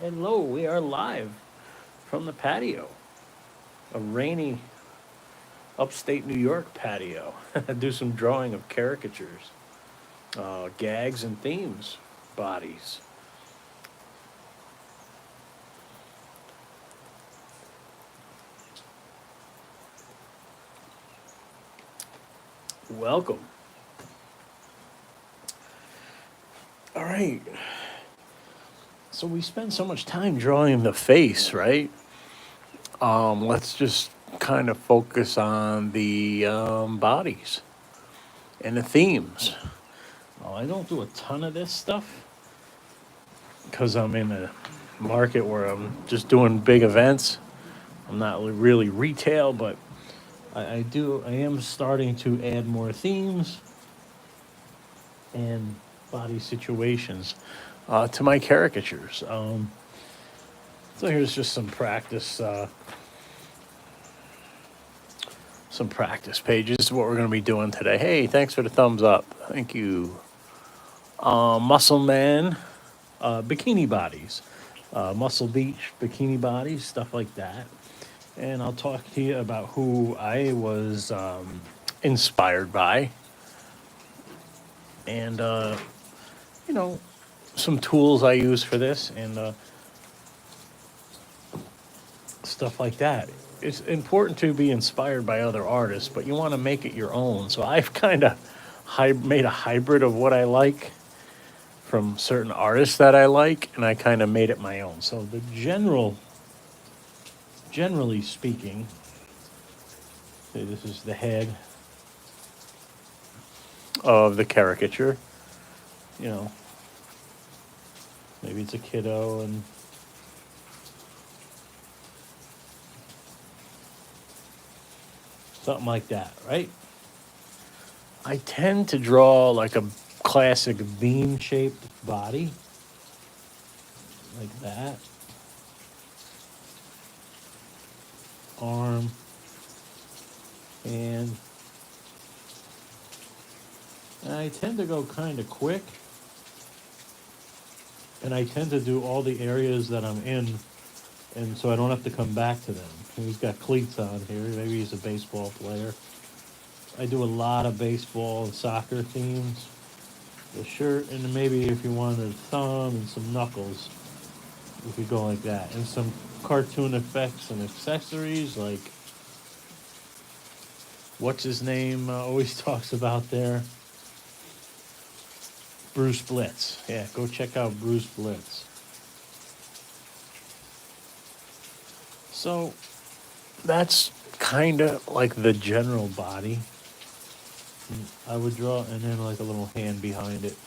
Hello, we are live from the patio, a rainy upstate New York patio. Do some drawing of caricatures, gags and themes, bodies. Welcome. All right. So we spend so much time drawing the face, right? Let's just kind of focus on the bodies and the themes. I don't do a ton of this stuff because I'm in a market where I'm just doing big events. I'm not really retail, but I am starting to add more themes and body situations to my caricatures. So here's just some practice pages. What we're going to be doing today. Hey, thanks for the thumbs up. Thank you. Muscle Man, bikini bodies, Muscle Beach bikini bodies, stuff like that. And I'll talk to you about who I was inspired by, and you know, some tools I use for this, and stuff like that. It's important to be inspired by other artists, but you want to make it your own. So I've kind of made a hybrid of what I like from certain artists that I like, and I kind of made it my own. So generally speaking, say this is the head of the caricature. You know, maybe it's a kiddo and something like that, right? I tend to draw like a classic bean shaped body, like that. Arm, hand. And I tend to go kind of quick, and I tend to do all the areas that I'm in, and so I don't have to come back to them. He's got cleats on here. Maybe he's a baseball player. I do a lot of baseball and soccer themes. The shirt, and maybe if you wanted a thumb and some knuckles, you could go like that. And some cartoon effects and accessories, like what's his name always talks about there? Bruce Blitz. Yeah, go check out Bruce Blitz. So that's kind of like the general body. I would draw, and then like a little hand behind it.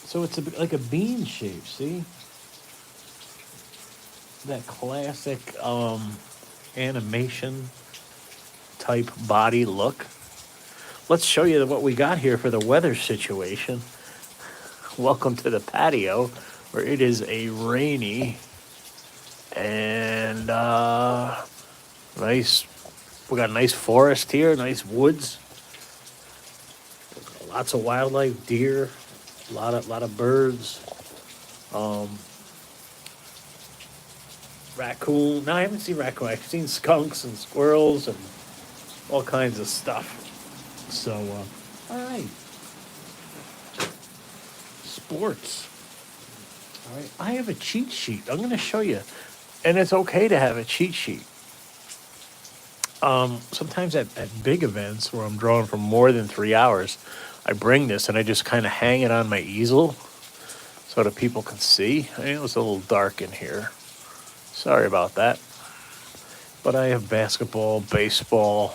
So it's like a bean shape, see? That classic animation type body look. Let's show you what we got here for the weather situation. Welcome to the patio, where it is a rainy and nice. We got a nice forest here, nice woods, lots of wildlife, deer, a lot of birds, um, raccoon. No, I haven't seen raccoon. I've seen skunks and squirrels and all kinds of stuff. So, all right, sports. All right, I have a cheat sheet. I'm going to show you, and it's okay to have a cheat sheet. Sometimes at big events where I'm drawing for more than 3 hours, I bring this and I just kind of hang it on my easel so that people can see. I mean, it was a little dark in here. Sorry about that. But I have basketball, baseball,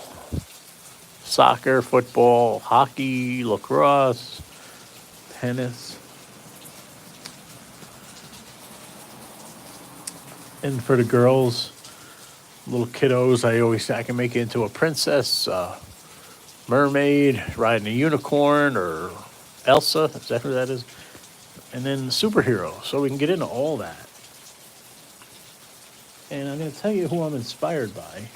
soccer, football, hockey, lacrosse, tennis. And for the girls, little kiddos, I can make it into a princess, mermaid, riding a unicorn, or Elsa. Is that who that is? And then superhero. So we can get into all that. And I'm going to tell you who I'm inspired by.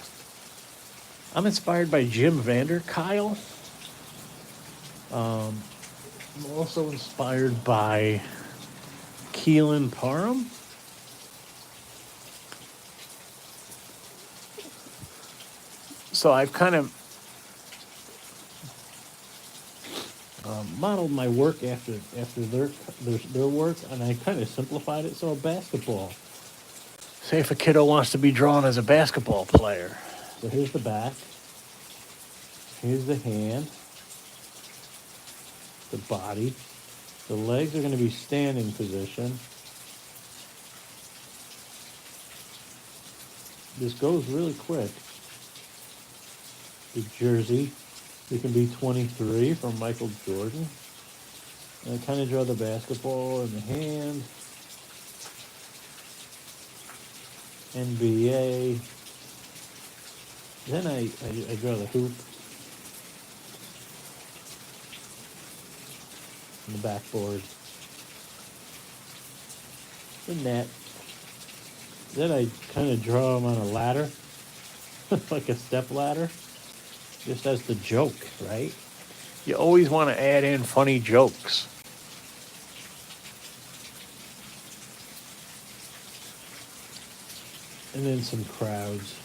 I'm inspired by Jim Vanderkyle. I'm also inspired by Keelan Parham. So I've kind of modeled my work after their work, and I kind of simplified it. So a basketball. Say if a kiddo wants to be drawn as a basketball player. So here's the back. Here's the hand. The body. The legs are going to be standing position. This goes really quick. The jersey. It can be 23 from Michael Jordan. And I kind of draw the basketball in the hand. NBA. Then I draw the hoop. And the backboard. The net. Then I kind of draw them on a ladder. Like a step ladder. Just as the joke, right? You always want to add in funny jokes. And then some crowds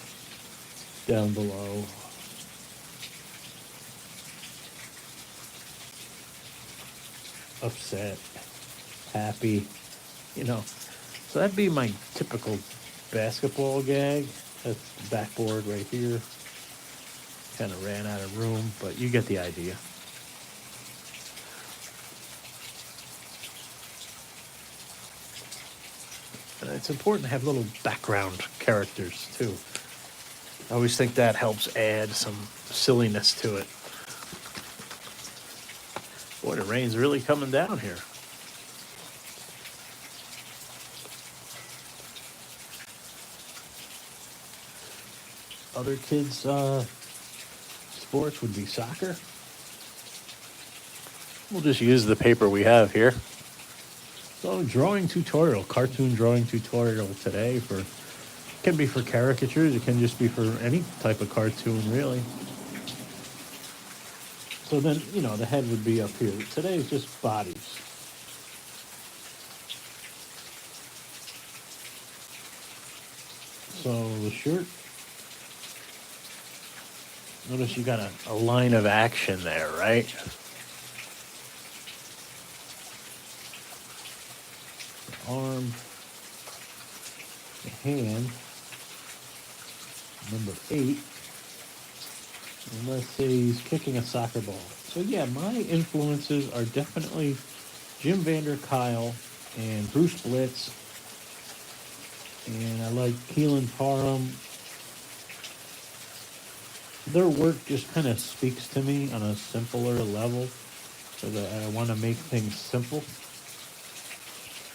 down below. Upset, happy, you know. So that'd be my typical basketball gag. That's the backboard right here. Kind of ran out of room, but you get the idea. And it's important to have little background characters too. I always think that helps add some silliness to it. Boy, the rain's really coming down here. Other kids' sports would be soccer. We'll just use the paper we have here. So drawing tutorial, cartoon drawing tutorial today for, can be for caricatures, it can just be for any type of cartoon really. So then, you know, the head would be up here. Today is just bodies. So the shirt, notice you got a line of action there, right? The arm, the hand, number 8. And let's say he's kicking a soccer ball. So yeah, my influences are definitely Jim Vander Kyle and Bruce Blitz. And I like Keelan Parham. Their work just kind of speaks to me on a simpler level. So that I want to make things simple.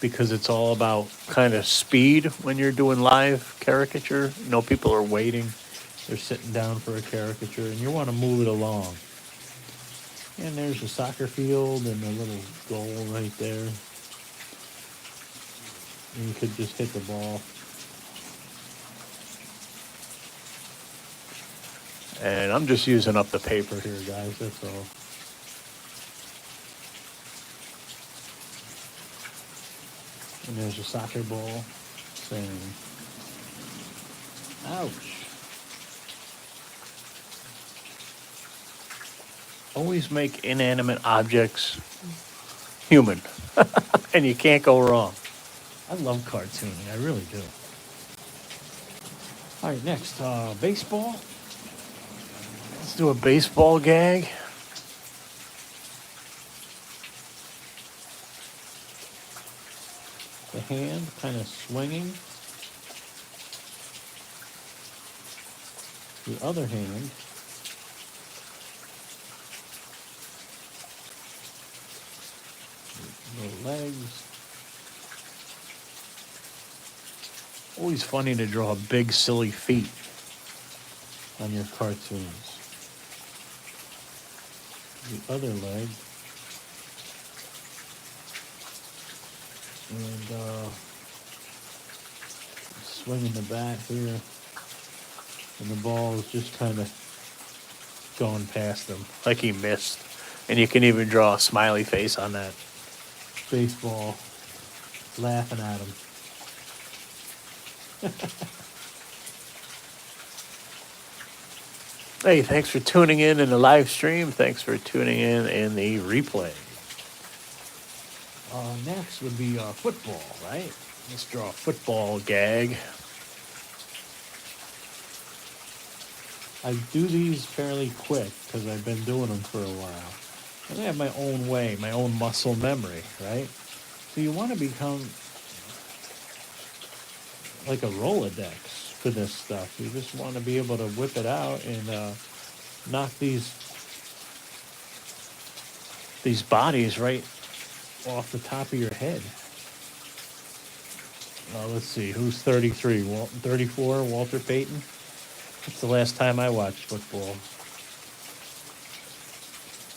Because it's all about kind of speed when you're doing live caricature. You know, people are waiting. They're sitting down for a caricature, and you want to move it along. And there's a soccer field and a little goal right there. And you could just hit the ball. And I'm just using up the paper here, guys, that's all. And there's a soccer ball saying, ouch. Always make inanimate objects human. And you can't go wrong. I love cartooning, I really do. All right, next, baseball. Let's do a baseball gag. The hand kind of swinging. The other hand the legs. Always funny to draw big silly feet on your cartoons. The other leg. And swinging the bat here. And the ball is just kind of going past him like he missed. And you can even draw a smiley face on that baseball. laughing at him. Hey, thanks for tuning in the live stream. Thanks for tuning in the replay. Next would be football, right? Let's draw a football gag. I do these fairly quick because I've been doing them for a while. And I have my own way, my own muscle memory, right? So you want to become like a Rolodex for this stuff. You just want to be able to whip it out and knock these bodies right off the top of your head. Let's see, who's 33? 34, Walter Payton? That's the last time I watched football.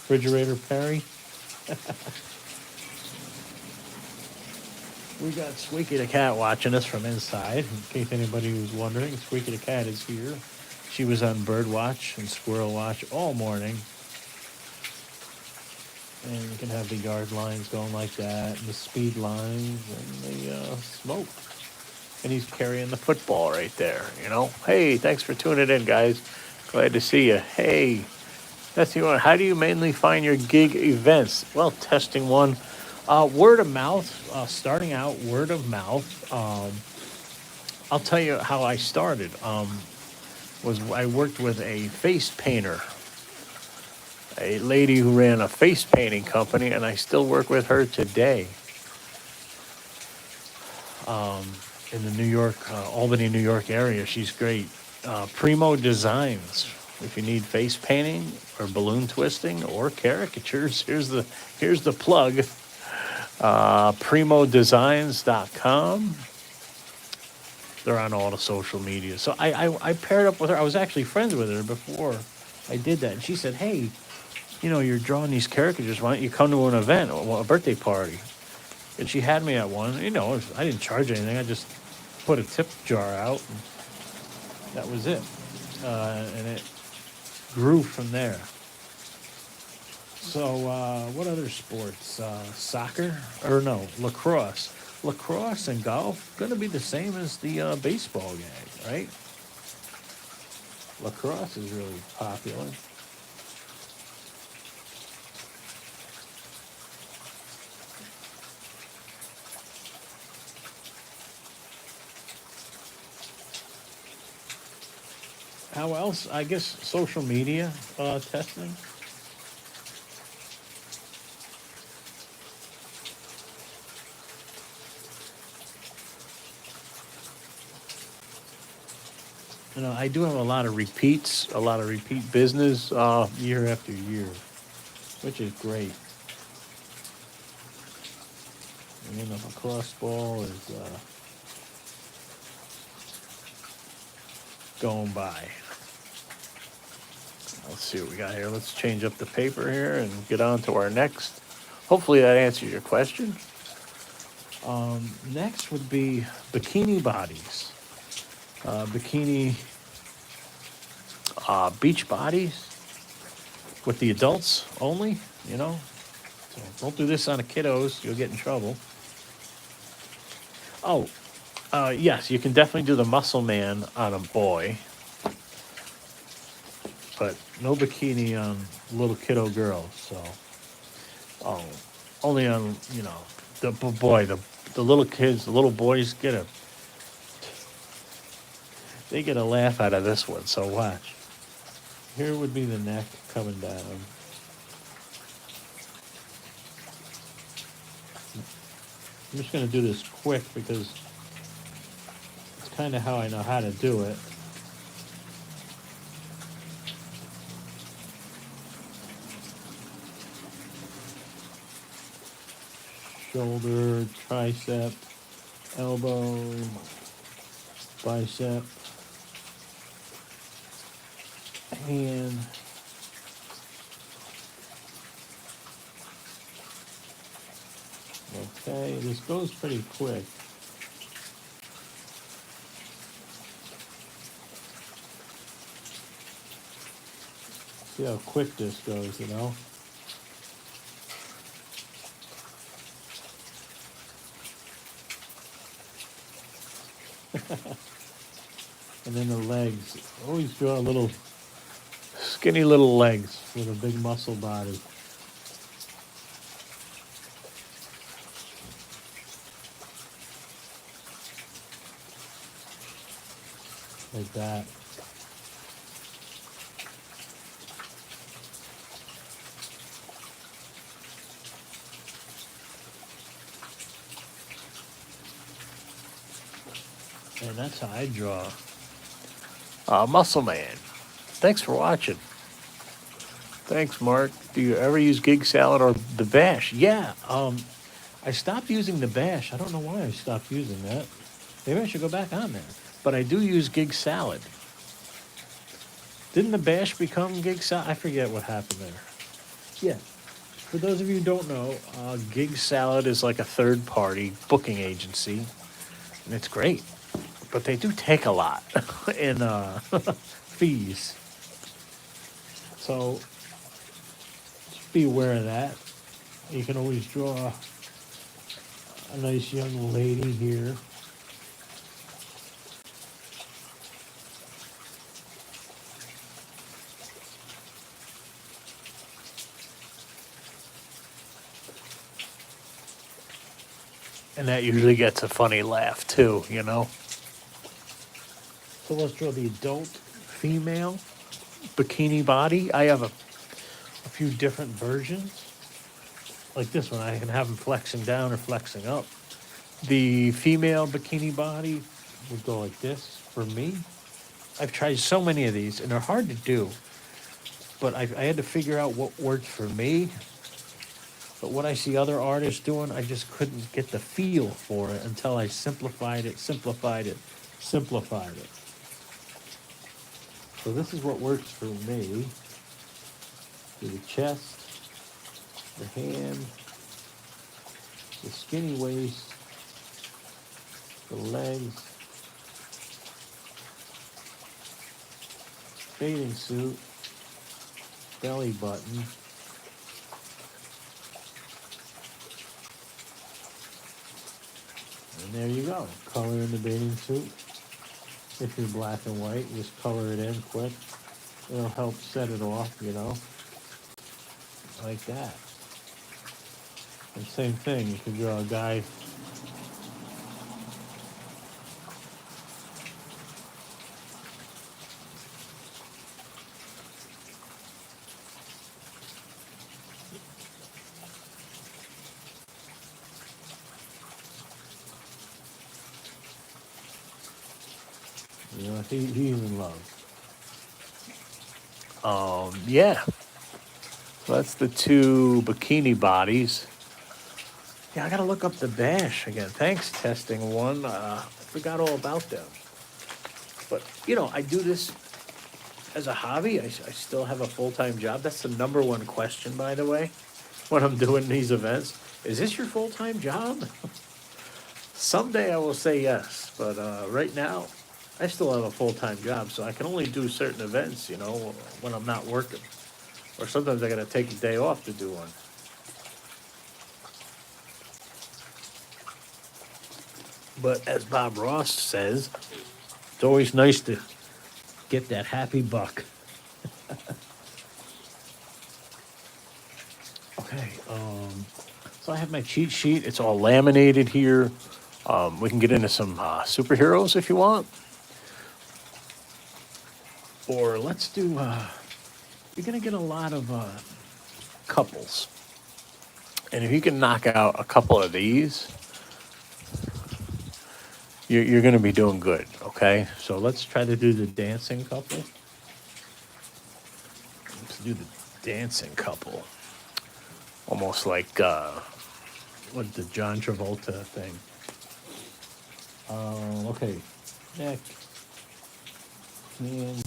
Refrigerator Perry? We got Squeaky the cat watching us from inside. In case anybody was wondering, Squeaky the cat is here. She was on bird watch and squirrel watch all morning. And you can have the yard lines going like that, and the speed lines, and the smoke. And he's carrying the football right there, you know. Hey, thanks for tuning in, guys. Glad to see you. Hey, that's the one. How do you mainly find your gig events? Well, testing one. Word of mouth, starting out word of mouth. I'll tell you how I started. I worked with a face painter, a lady who ran a face painting company, and I still work with her today. In the New York, Albany, New York area. She's great. Primo Designs. If you need face painting or balloon twisting or caricatures, here's the plug. primodesigns.com. They're on all the social media. So I paired up with her. I was actually friends with her before I did that. And she said, hey, you're drawing these caricatures. Why don't you come to an event, a birthday party? And she had me at one. I didn't charge anything. I just put a tip jar out, and that was it. And it grew from there. So what other sports? Soccer? Or no, lacrosse. Lacrosse and golf going to be the same as the baseball gag, right? Lacrosse is really popular. How else? I guess social media testing. I do have a lot of repeat business year after year, which is great. And then the lacrosse ball is going by. Let's see what we got here. Let's change up the paper here and get on to our next. Hopefully that answers your question. Next would be bikini bodies. Bikini beach bodies with the adults only, So don't do this on the kiddos. You'll get in trouble. Oh, yes, you can definitely do the muscle man on a boy. But no bikini on little kiddo girls. So, only on, the little kids, the little boys they get a laugh out of this one. So watch. Here would be the neck coming down. I'm just going to do this quick because it's kind of how I know how to do it. Shoulder, tricep, elbow, bicep, hand. Okay, this goes pretty quick. See how quick this goes, And then the legs. Always draw little skinny little legs with a big muscle body. Like that. And that's how I draw. Muscle Man. Thanks for watching. Thanks, Mark. Do you ever use Gig Salad or the Bash? Yeah, I stopped using the bash. I don't know why I stopped using that. Maybe I should go back on there. But I do use Gig Salad. Didn't the bash become Gig Salad? I forget what happened there. Yeah. For those of you who don't know, Gig Salad is like a third-party booking agency, and it's great. But they do take a lot in fees. So just be aware of that. You can always draw a nice young lady here. and that usually gets a funny laugh too, you know. So let's draw the adult female. Bikini body. I have a A few different versions. Like this one, I can have them flexing down or flexing up. The female bikini body would go like this for me. I've tried so many of these, and they're hard to do. But I had to figure out what worked for me. But what I see other artists doing, I just couldn't get the feel for it until I simplified it. So this is what works for me. Do the chest, the hand, the skinny waist, the legs, bathing suit, belly button, and there you go. Color in the bathing suit. If you're black and white, just color it in quick. It'll help set it off, you know, like that. And same thing, you can draw a guy. You know, he's in love. Yeah. So that's the two bikini bodies. Yeah, I gotta look up the Bash again. Thanks, testing one. I forgot all about them. But you know, I do this as a hobby. I still have a full-time job. That's the number one question, by the way, when I'm doing these events. Is this your full-time job? Someday I will say yes, but right now, I still have a full-time job, so I can only do certain events, you know, when I'm not working. Or sometimes I gotta take a day off to do one. But as Bob Ross says, it's always nice to get that happy buck. Okay, so I have my cheat sheet. It's all laminated here. We can get into some superheroes if you want. Or let's do, you're going to get a lot of couples. And if you can knock out a couple of these, you're going to be doing good, okay? So let's try to do the dancing couple. Let's do the dancing couple. Almost like, what, the John Travolta thing. Okay, neck, hand,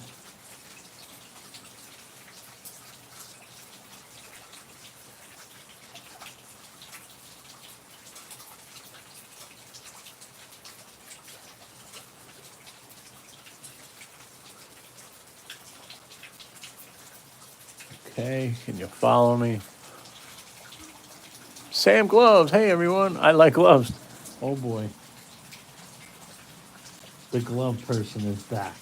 Okay, can you follow me? Sam Gloves. Hey, everyone. I like gloves. oh boy. the glove person is back.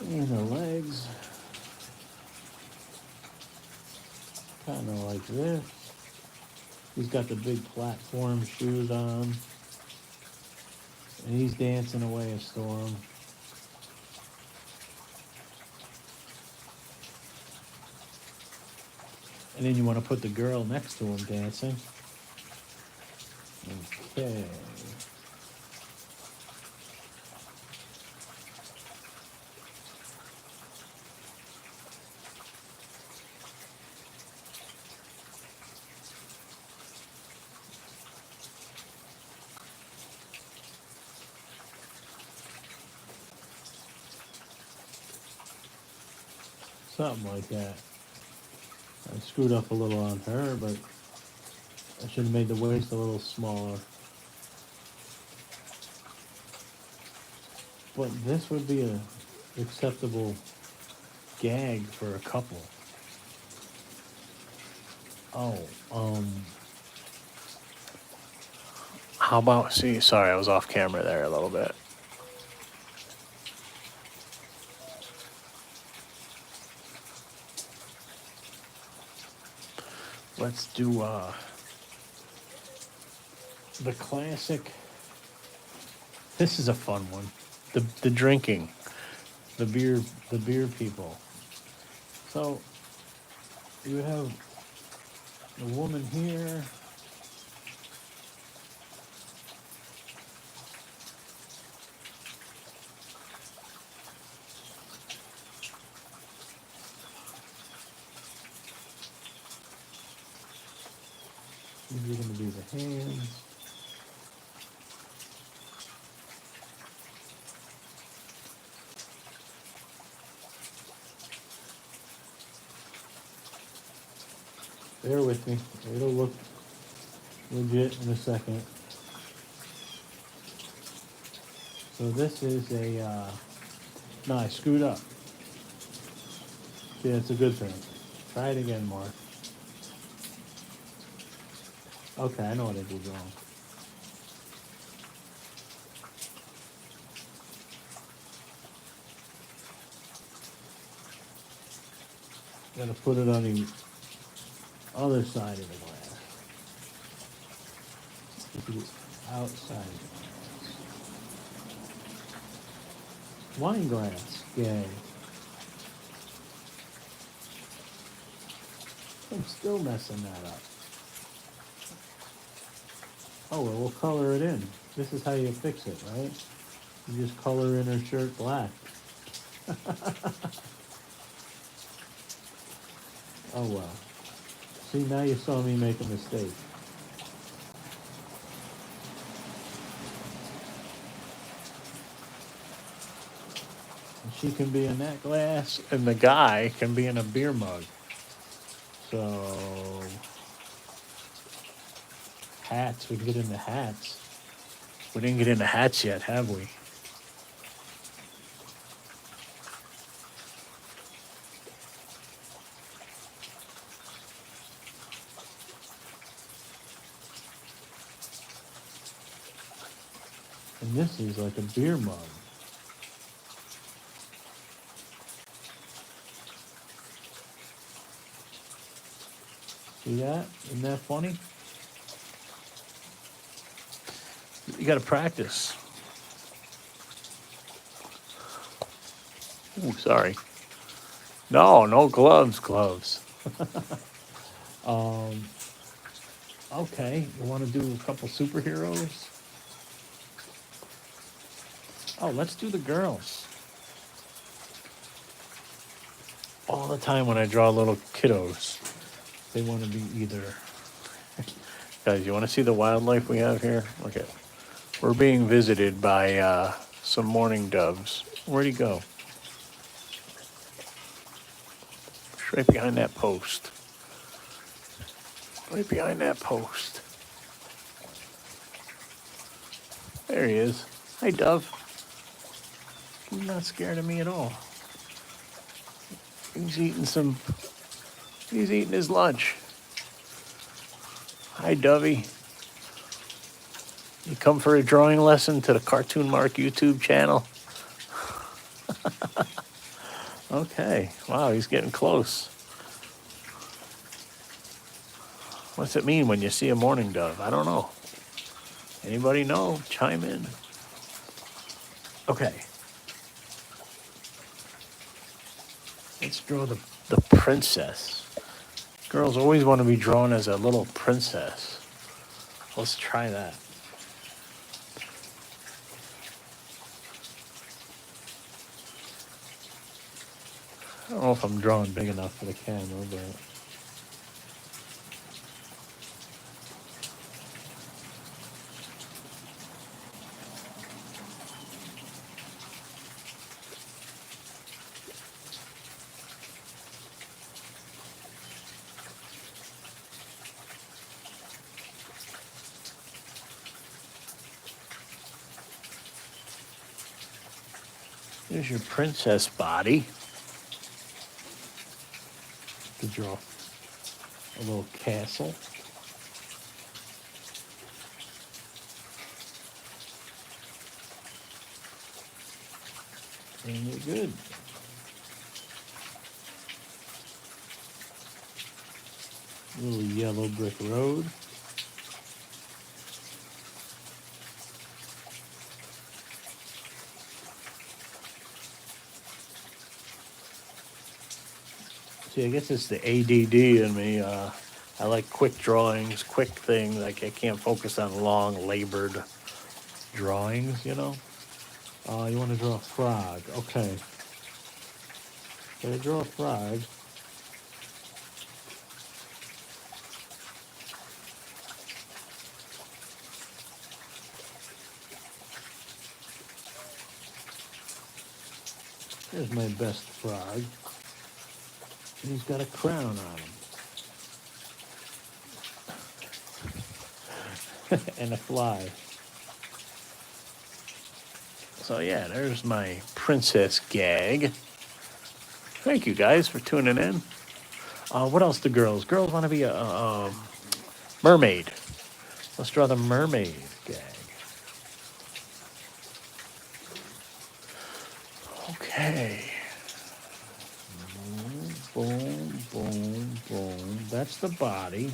And the legs, kind of like this. He's got the big platform shoes on, and he's dancing away a storm. And then you want to put the girl next to him dancing. Okay. Something like that. I screwed up a little on her, but I should have made the waist a little smaller. But this would be a acceptable gag for a couple. Oh, How about, see, sorry, I was off camera there a little bit. Let's do the classic. This is a fun one. the drinking. The beer people. So you have the woman here. You're going to do the hands. Bear with me. It'll look legit in a second. So this is a, no, I screwed up. See, that's a good thing. Try it again, Mark. Okay, I know what I did wrong. Gotta put it on the other side of the glass. The outside of the glass. Wine glass. Yay. I'm still messing that up. Oh, well, we'll color it in. This is how you fix it, right? You just color in her shirt black. Oh, well. See, now you saw me make a mistake. And she can be in that glass, And the guy can be in a beer mug. so... Hats, we can get into hats. We didn't get into hats yet, have we? And this is like a beer mug. See that? Isn't that funny? You got to practice. Ooh, sorry. No gloves. Okay, you want to do a couple superheroes? Oh, let's do the girls. All the time when I draw little kiddos. They want to be either. Guys, you want to see the wildlife we have here? Look at, we're being visited by some mourning doves. Where'd he go? Right behind that post. Right behind that post. There he is. Hi, dove. He's not scared of me at all. He's eating some He's eating his lunch. Hi, Dovey. You come for a drawing lesson to the Cartoon Mark YouTube channel? Okay. Wow, he's getting close. What's it mean when you see a mourning dove? I don't know. Anybody know? Chime in. Okay. Let's draw the princess. Girls always want to be drawn as a little princess. Let's try that. I don't know if I'm drawing big enough for the camera, but there's your princess body. To draw a little castle. And you're good. Little yellow brick road. See, I guess it's the ADD in me. I like quick drawings, quick things. Like I can't focus on long, labored drawings, you know? You want to draw a frog. Okay. Gotta draw a frog. There's my best frog. And he's got a crown on him. And a fly. So yeah, there's my princess gag. Thank you guys for tuning in. What else do girls? Girls want to be a mermaid. Let's draw the mermaid gag. Okay. Boom, boom, boom. That's the body.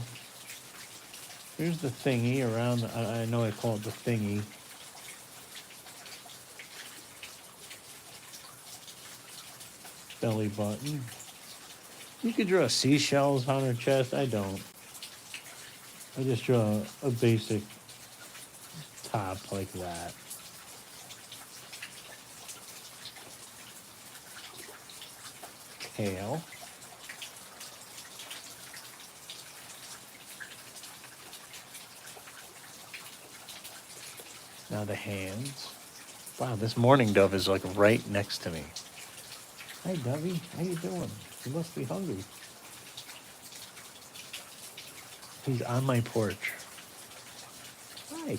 Here's the thingy around. I know I call it the thingy. Belly button. You could draw seashells on her chest. I don't. I just draw a basic top like that. Tail. Now the hands. Wow, this mourning dove is like right next to me. Hi, Dovey. How you doing? You must be hungry. He's on my porch. Hi.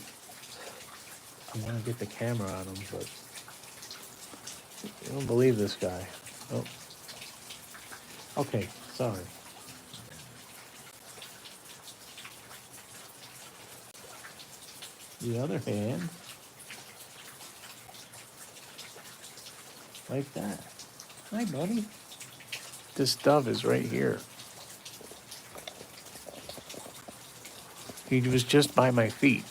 I want to get the camera on him, but you don't believe this guy. Oh. Okay, sorry. The other hand. Like that. Hi, buddy. This dove is right here. He was just by my feet.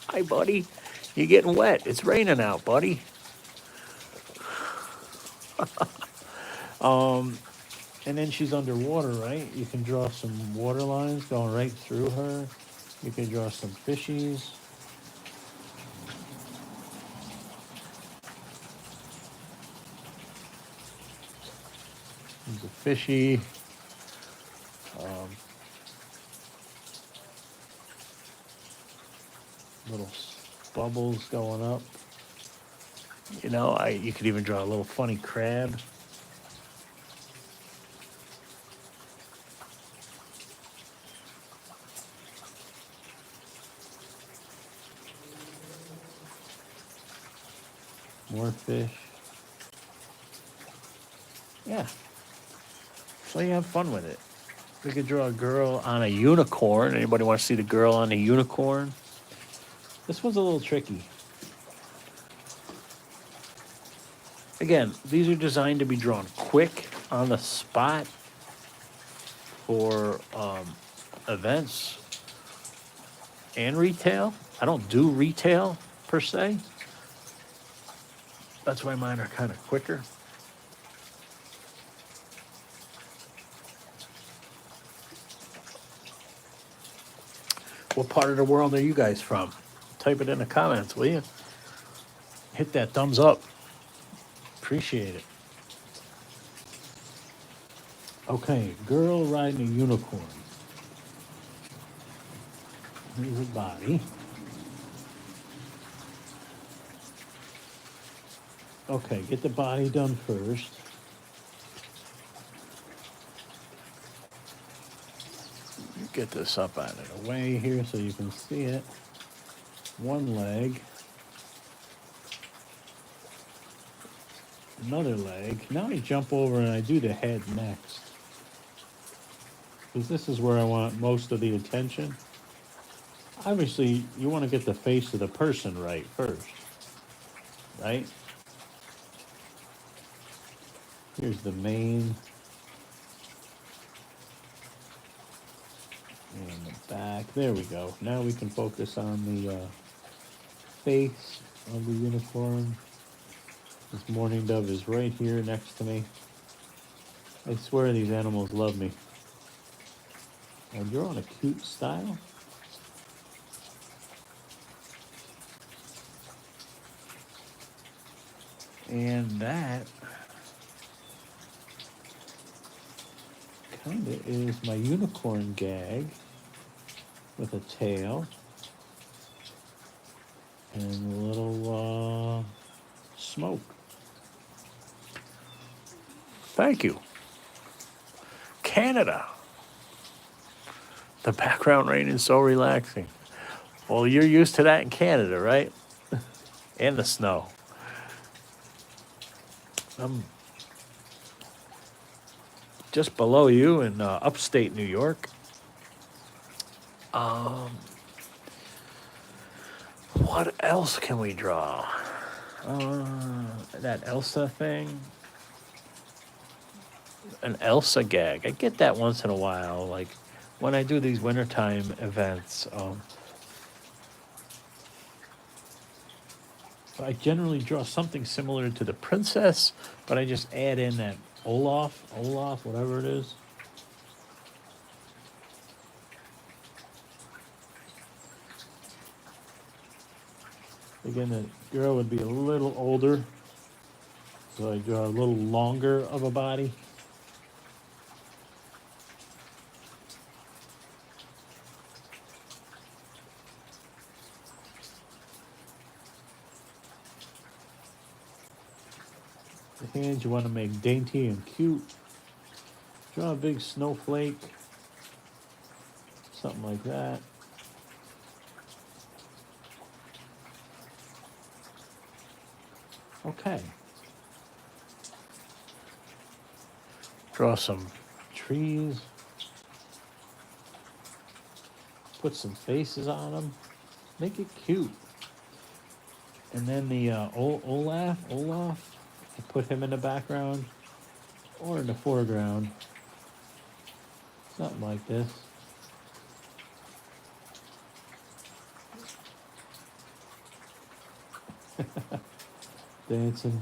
Hi, buddy. You're getting wet. It's raining out, buddy. And then she's underwater, right? You can draw some water lines going right through her. You can draw some fishies. There's a fishy. Little bubbles going up. You know, you could even draw a little funny crab. More fish. Yeah. So you have fun with it. We could draw a girl on a unicorn. Anybody want to see the girl on a unicorn? This one's a little tricky. Again, these are designed to be drawn quick on the spot for events and retail. I don't do retail per se. That's why mine are kind of quicker. What part of the world are you guys from? Type it in the comments, will you? Hit that thumbs up. Appreciate it. Okay, girl riding a unicorn. Here's her body. Okay, get the body done first. Get this up out of the way here so you can see it. One leg. Another leg. Now I jump over and I do the head next. Because this is where I want most of the attention. Obviously, you want to get the face of the person right first. Right? Here's the mane. And the back. There we go. Now we can focus on the face of the unicorn. This mourning dove is right here next to me. I swear these animals love me. I'm drawing a cute style. And that kind of is my unicorn gag with a tail and a little smoke. Thank you. Canada. The background rain is so relaxing. Well, you're used to that in Canada, right? And the snow. I'm just below you in upstate New York. What else can we draw? That Elsa thing. An Elsa gag. I get that once in a while, like when I do these wintertime events. I generally draw something similar to the princess, but I just add in that Olaf, whatever it is. Again, the girl would be a little older, so I draw a little longer of a body. The hands you want to make dainty and cute. Draw a big snowflake, something like that. Okay. Draw some trees. Put some faces on them. Make it cute. And then the Olaf, I put him in the background or in the foreground. Something like this. Dancing.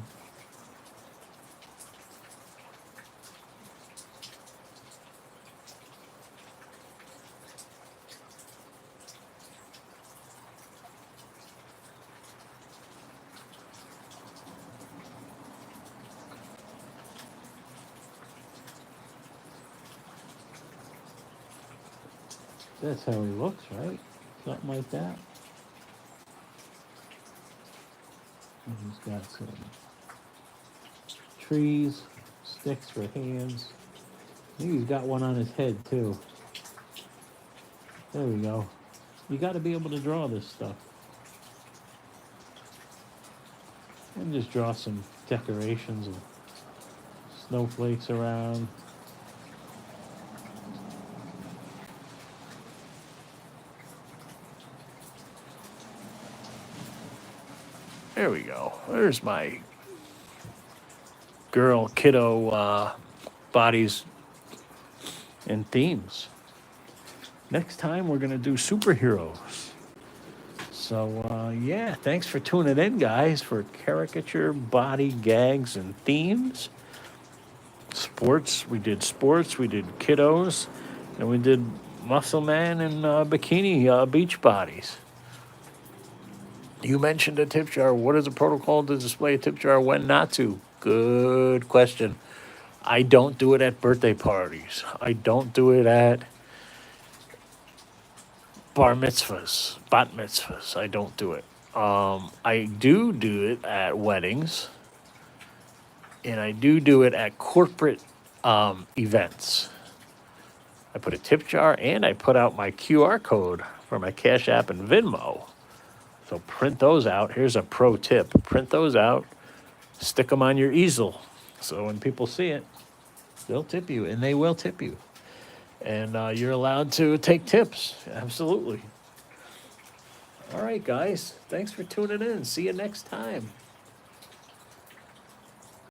That's how he looks, right? Something like that. And he's got some trees, sticks for hands. I think he's got one on his head too. There we go. You got to be able to draw this stuff. And just draw some decorations of snowflakes around. There we go. There's my girl, kiddo bodies and themes. Next time, we're going to do superheroes. So, yeah, thanks for tuning in, guys, for caricature, body, gags, and themes. Sports, we did kiddos, and we did muscle man and bikini beach bodies. You mentioned a tip jar. What is the protocol to display a tip jar when not to? Good question. I don't do it at birthday parties. I don't do it at bar mitzvahs, bat mitzvahs. I don't do it. I do it at weddings, and I do it at corporate events. I put a tip jar, and I put out my QR code for my Cash App and Venmo. So print those out. Here's a pro tip. Print those out, stick them on your easel. So when people see it, they'll tip you, and they will tip you. And you're allowed to take tips. Absolutely. All right, guys. Thanks for tuning in. See you next time.